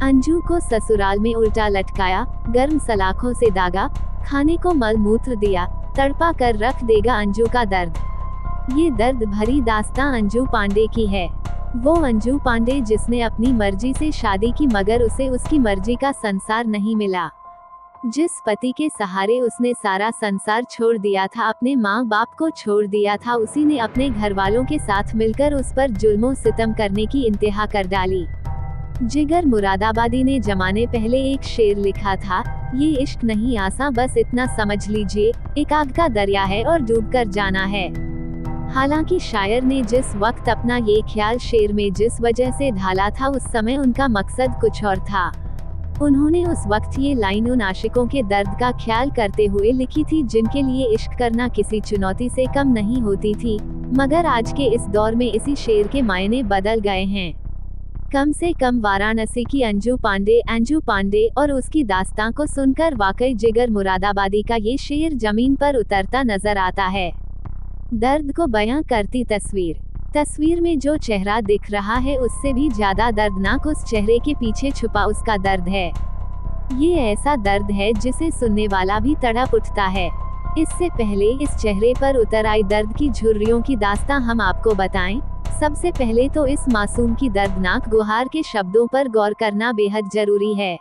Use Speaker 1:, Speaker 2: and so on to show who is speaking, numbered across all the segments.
Speaker 1: अंजू को ससुराल में उल्टा लटकाया, गर्म सलाखों से दागा, खाने को मल मूत्र दिया, तड़पा कर रख देगा अंजू का दर्द। ये दर्द भरी दास्तां अंजू पांडे की है। वो अंजू पांडे जिसने अपनी मर्जी से शादी की मगर उसे उसकी मर्जी का संसार नहीं मिला। जिस पति के सहारे उसने सारा संसार छोड़ दिया था, अपने माँ बाप को छोड़ दिया था, उसी ने अपने घर वालों के साथ मिलकर उस पर जुल्मों सितम करने की इंतहा कर डाली। जिगर मुरादाबादी ने जमाने पहले एक शेर लिखा था, ये इश्क नहीं आसा बस इतना समझ लीजिए, एक आग का दरिया है और डूब कर जाना है। हालांकि शायर ने जिस वक्त अपना ये ख्याल शेर में जिस वजह से ढाला था, उस समय उनका मकसद कुछ और था। उन्होंने उस वक्त ये लाइन उन आशिकों के दर्द का ख्याल करते हुए लिखी थी जिनके लिए इश्क करना किसी चुनौती से कम नहीं होती थी, मगर आज के इस दौर में इसी शेर के मायने बदल गए हैं। कम से कम वाराणसी की अंजू पांडे और उसकी दास्तां को सुनकर वाकई जिगर मुरादाबादी का ये शेर जमीन पर उतरता नजर आता है। दर्द को बयां करती तस्वीर में जो चेहरा दिख रहा है उससे भी ज्यादा दर्दनाक उस चेहरे के पीछे छुपा उसका दर्द है। ये ऐसा दर्द है जिसे सुनने वाला भी तड़प उठता है। इससे पहले इस चेहरे पर उतर आई दर्द की झुर्रियों की दास्तां हम आपको बताएं। सबसे पहले तो इस मासूम की दर्दनाक गुहार के शब्दों पर गौर करना बेहद जरूरी है।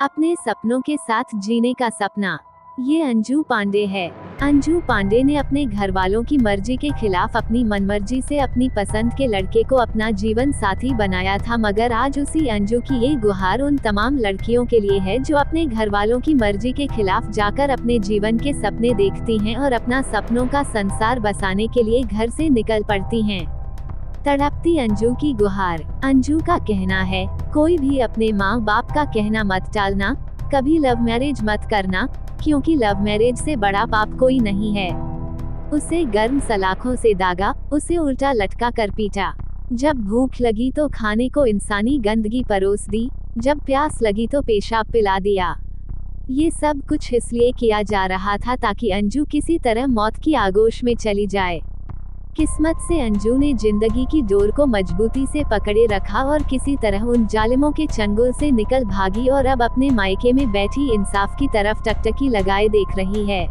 Speaker 1: अपने सपनों के साथ जीने का सपना, ये अंजू पांडे है। अंजू पांडे ने अपने घर वालों की मर्जी के खिलाफ अपनी मनमर्जी से अपनी पसंद के लड़के को अपना जीवन साथी बनाया था, मगर आज उसी अंजू की ये गुहार उन तमाम लड़कियों के लिए है जो अपने घर वालों की मर्जी के खिलाफ जाकर अपने जीवन के सपने देखती हैं और अपना सपनों का संसार बसाने के लिए घर से निकल पड़ती हैं। तड़पती अंजू की गुहार। अंजू का कहना है, कोई भी अपने माँ बाप का कहना मत टालना, कभी लव मैरिज मत करना, क्योंकि लव मैरिज से बड़ा पाप कोई नहीं है। उसे गर्म सलाखों से दागा, उसे उल्टा लटका कर पीटा। जब भूख लगी तो खाने को इंसानी गंदगी परोस दी, जब प्यास लगी तो पेशाब पिला दिया। ये सब कुछ इसलिए किया जा रहा था ताकि अंजू किसी तरह मौत की आगोश में चली जाए। किस्मत से अंजू ने जिंदगी की डोर को मजबूती से पकड़े रखा और किसी तरह उन जालिमों के चंगुल से निकल भागी और अब अपने मायके में बैठी इंसाफ की तरफ टकटकी लगाए देख रही है।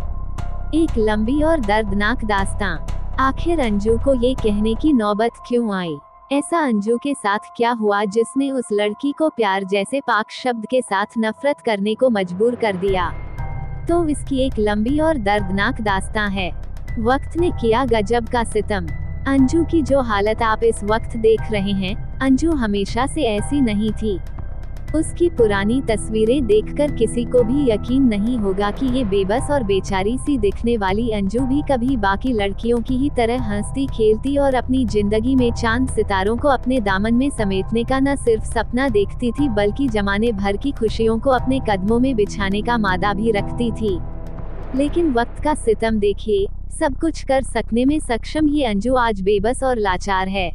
Speaker 1: एक लंबी और दर्दनाक दास्तां। आखिर अंजू को ये कहने की नौबत क्यों आई? ऐसा अंजू के साथ क्या हुआ जिसने उस लड़की को प्यार जैसे पाक शब्द के साथ नफरत करने को मजबूर कर दिया? तो इसकी एक लंबी और दर्दनाक दास्तां है। वक्त ने किया गजब का सितम। अंजू की जो हालत आप इस वक्त देख रहे हैं, अंजू हमेशा से ऐसी नहीं थी। उसकी पुरानी तस्वीरें देखकर किसी को भी यकीन नहीं होगा कि ये बेबस और बेचारी सी दिखने वाली अंजू भी कभी बाकी लड़कियों की ही तरह हंसती खेलती और अपनी जिंदगी में चांद सितारों को अपने दामन में समेटने का न सिर्फ सपना देखती थी बल्कि जमाने भर की खुशियों को अपने कदमों में बिछाने का मादा भी रखती थी। लेकिन वक्त का सितम देखिए, सब कुछ कर सकने में सक्षम ये अंजू आज बेबस और लाचार है।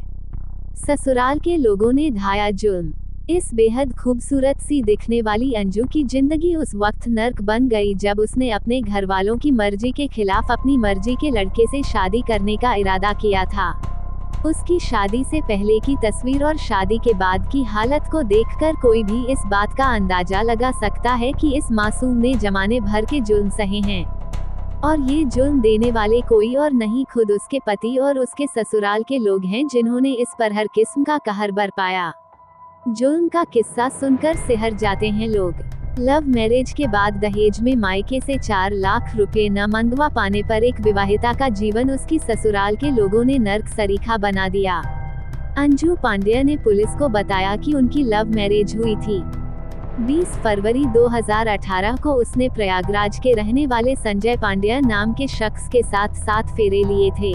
Speaker 1: ससुराल के लोगों ने ढाया जुल्म। इस बेहद खूबसूरत सी दिखने वाली अंजू की जिंदगी उस वक्त नर्क बन गई जब उसने अपने घर वालों की मर्जी के खिलाफ अपनी मर्जी के लड़के से शादी करने का इरादा किया था। उसकी शादी से पहले की तस्वीर और शादी के बाद की हालत को देखकर कोई भी इस बात का अंदाजा लगा सकता है कि इस मासूम ने जमाने भर के जुल्म सहे हैं। और ये जुल्म देने वाले कोई और नहीं, खुद उसके पति और उसके ससुराल के लोग हैं जिन्होंने इस पर हर किस्म का कहर बरपाया। जुल्म का किस्सा सुनकर सिहर जाते हैं लोग। लव मैरिज के बाद दहेज में मायके से 4 लाख रुपए न मंगवा पाने पर एक विवाहिता का जीवन उसकी ससुराल के लोगों ने नर्क सरीखा बना दिया। अंजू पांड्या ने पुलिस को बताया कि उनकी लव मैरिज हुई थी। 20 फरवरी 2018 को उसने प्रयागराज के रहने वाले संजय पांड्या नाम के शख्स के साथ 7 फेरे लिए थे।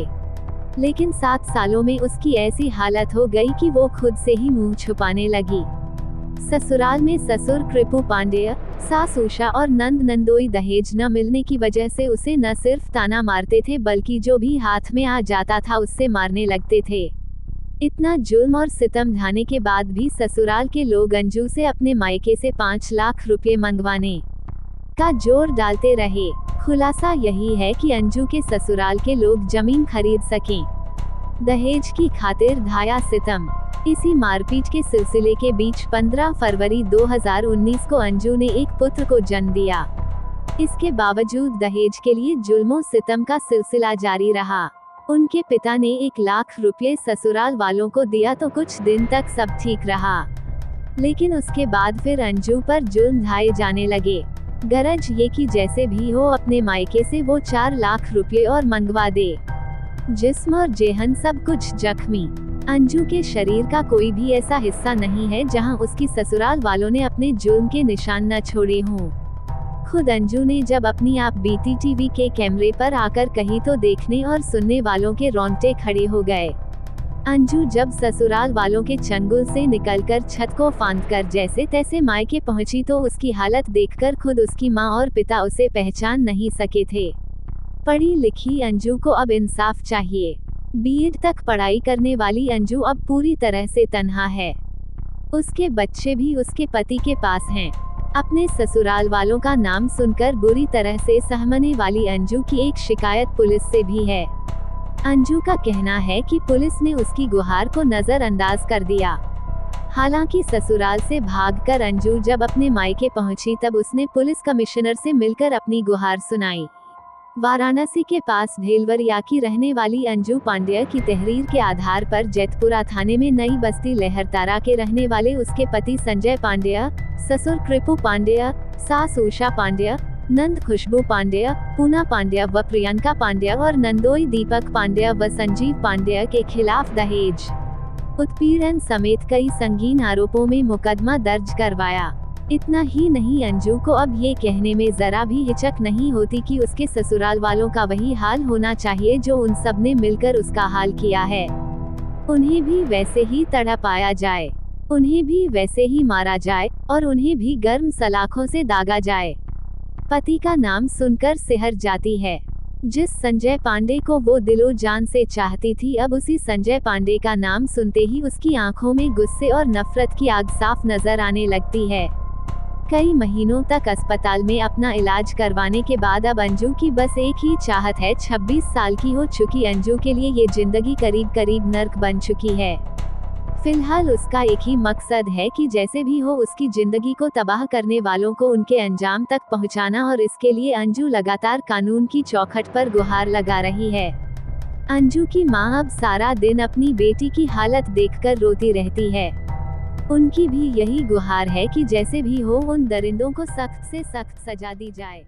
Speaker 1: लेकिन 7 सालों में उसकी ऐसी हालत हो गई कि वो खुद से ही मुंह छुपाने लगी। ससुराल में ससुर कृपू पांड्या, सास उषा और नंद नंदोई दहेज न मिलने की वजह से उसे न सिर्फ ताना मारते थे बल्कि जो भी हाथ में आ जाता था उससे मारने लगते थे। इतना जुल्म और सितम ढाने के बाद भी ससुराल के लोग अंजू से अपने मायके से 5 लाख रुपए मंगवाने का जोर डालते रहे। खुलासा यही है कि अंजू के ससुराल के लोग जमीन खरीद सकें। दहेज की खातिर ढाया सितम। इसी मारपीट के सिलसिले के बीच 15 फरवरी 2019 को अंजू ने एक पुत्र को जन्म दिया। इसके बावजूद दहेज के लिए जुल्मों सितम का सिलसिला जारी रहा। उनके पिता ने 1 लाख रुपए ससुराल वालों को दिया तो कुछ दिन तक सब ठीक रहा, लेकिन उसके बाद फिर अंजू पर जुल्म ढाए जाने लगे। गरज ये कि जैसे भी हो अपने मायके से वो 4 लाख रुपए और मंगवा दे। जिस्म और जेहन सब कुछ जख्मी। अंजू के शरीर का कोई भी ऐसा हिस्सा नहीं है जहां उसकी ससुराल वालों ने अपने जुल्म के निशान न छोड़े हों। खुद अंजू ने जब अपनी आप बीती टीवी के कैमरे पर आकर कही तो देखने और सुनने वालों के रोंगटे खड़े हो गए। अंजू जब ससुराल वालों के चंगुल से निकलकर छत को फांदकर जैसे तैसे मायके पहुंची तो उसकी हालत देखकर खुद उसकी मां और पिता उसे पहचान नहीं सके थे। पढ़ी लिखी अंजू को अब इंसाफ चाहिए। बीएड तक पढ़ाई करने वाली अंजू अब पूरी तरह से तन्हा है। उसके बच्चे भी उसके पति के पास हैं। अपने ससुराल वालों का नाम सुनकर बुरी तरह से सहमने वाली अंजू की एक शिकायत पुलिस से भी है। अंजू का कहना है कि पुलिस ने उसकी गुहार को नजरअंदाज कर दिया। हालांकि ससुराल से भागकर अंजू जब अपने मायके पहुंची तब उसने पुलिस कमिश्नर से मिलकर अपनी गुहार सुनाई। वाराणसी के पास भेलवरिया की रहने वाली अंजू पांड्या की तहरीर के आधार पर जैतपुरा थाने में नई बस्ती लहरतारा के रहने वाले उसके पति संजय पांड्या, ससुर कृपू पांड्या, सास उषा पांड्या, नंद खुशबू पांड्या, पूना पांड्या व प्रियंका पांड्या और नंदोई दीपक पांड्या व संजीव पांड्या के खिलाफ दहेज, उत्पीड़न समेत कई संगीन आरोपों में मुकदमा दर्ज करवाया। इतना ही नहीं, अंजू को अब ये कहने में जरा भी हिचक नहीं होती कि उसके ससुराल वालों का वही हाल होना चाहिए जो उन सब ने मिलकर उसका हाल किया है। उन्हें भी वैसे ही तड़पाया जाए, उन्हें भी वैसे ही मारा जाए और उन्हें भी गर्म सलाखों से दागा जाए। पति का नाम सुनकर सिहर जाती है। जिस संजय पांडे को वो दिलो जान से चाहती थी, अब उसी संजय पांडे का नाम सुनते ही उसकी आंखों में गुस्से और नफरत की आग साफ नजर आने लगती है। कई महीनों तक अस्पताल में अपना इलाज करवाने के बाद अब अंजू की बस एक ही चाहत है। 26 साल की हो चुकी अंजू के लिए ये जिंदगी करीब करीब नर्क बन चुकी है। फिलहाल उसका एक ही मकसद है कि जैसे भी हो उसकी जिंदगी को तबाह करने वालों को उनके अंजाम तक पहुंचाना, और इसके लिए अंजू लगातार कानून की चौखट पर गुहार लगा रही है। अंजू की मां अब सारा दिन अपनी बेटी की हालत देखकर रोती रहती है। उनकी भी यही गुहार है कि जैसे भी हो उन दरिंदों को सख्त से सख्त सजा दी जाए।